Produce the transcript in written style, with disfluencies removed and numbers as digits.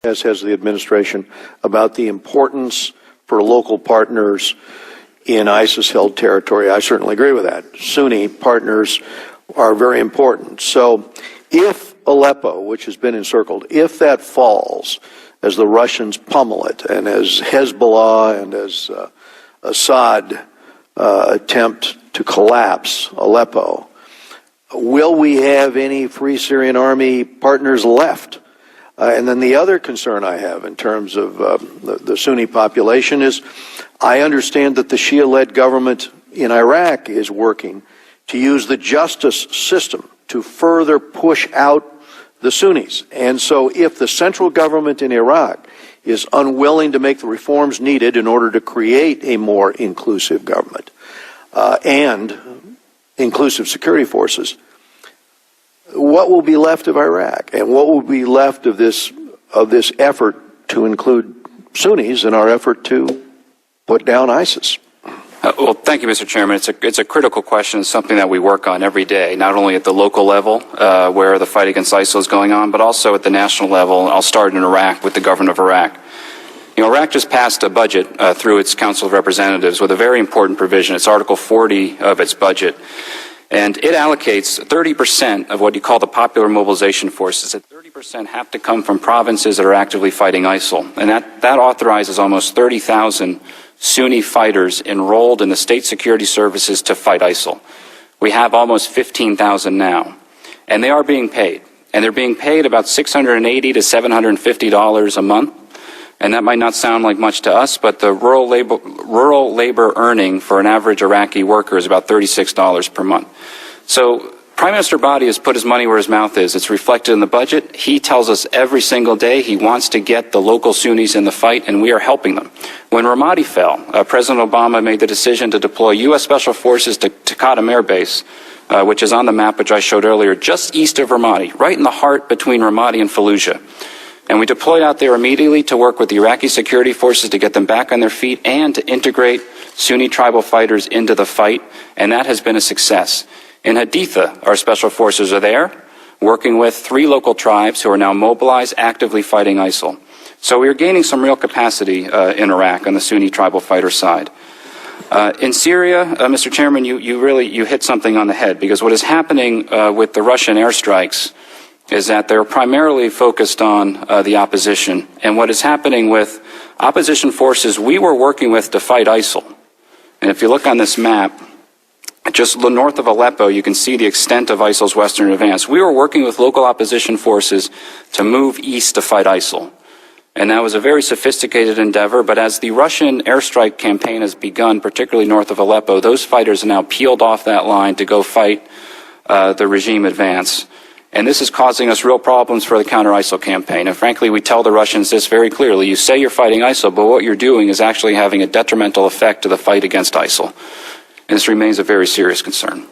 as has the administration, about the importance for local partners in ISIS-held territory. I certainly agree with that. Sunni partners are very important. So if Aleppo, which has been encircled, if that falls, as the Russians pummel it, and as Hezbollah and as Assad attempt to collapse Aleppo, will we have any Free Syrian Army partners left? And then the other concern I have in terms of the Sunni population is I understand that the Shia-led government in Iraq is working to use the justice system to further push out the Sunnis. And so if the central government in Iraq is unwilling to make the reforms needed in order to create a more inclusive government and inclusive security forces, what will be left of Iraq, and what will be left of this effort to include Sunnis in our effort to put down ISIS? Well, thank you, Mr. Chairman. It's a critical question, something that we work on every day, not only at the local level where the fight against ISIL is going on, but also at the national level. I'll start in Iraq with the government of Iraq. You know, Iraq just passed a budget through its Council of Representatives with a very important provision. It's Article 40 of its budget. And it allocates 30% of what you call the popular mobilization forces. That 30% have to come from provinces that are actively fighting ISIL. And that authorizes almost 30,000 Sunni fighters enrolled in the state security services to fight ISIL. We have almost 15,000 now. And they are being paid. And they're being paid about $680 to $750 a month. And that might not sound like much to us, but the rural labor earning for an average Iraqi worker is about $36 per month. So Prime Minister Abadi has put his money where his mouth is. It's reflected in the budget. He tells us every single day he wants to get the local Sunnis in the fight, and we are helping them. When Ramadi fell, President Obama made the decision to deploy U.S. Special Forces to Qadim Air Base, which is on the map which I showed earlier, just east of Ramadi, right in the heart between Ramadi and Fallujah. And we deployed out there immediately to work with the Iraqi security forces to get them back on their feet and to integrate Sunni tribal fighters into the fight, and that has been a success. In Haditha, our special forces are there, working with 3 local tribes who are now mobilized, actively fighting ISIL. So we are gaining some real capacity in Iraq on the Sunni tribal fighter side. In Syria, Mr. Chairman, you hit something on the head, because what is happening with the Russian airstrikes is that they're primarily focused on the opposition. And what is happening with opposition forces we were working with to fight ISIL, and if you look on this map, just north of Aleppo, you can see the extent of ISIL's western advance. We were working with local opposition forces to move east to fight ISIL. And that was a very sophisticated endeavor, but as the Russian airstrike campaign has begun, particularly north of Aleppo, those fighters are now peeled off that line to go fight the regime advance. And this is causing us real problems for the counter-ISIL campaign. And frankly, we tell the Russians this very clearly. You say you're fighting ISIL, but what you're doing is actually having a detrimental effect to the fight against ISIL. And this remains a very serious concern.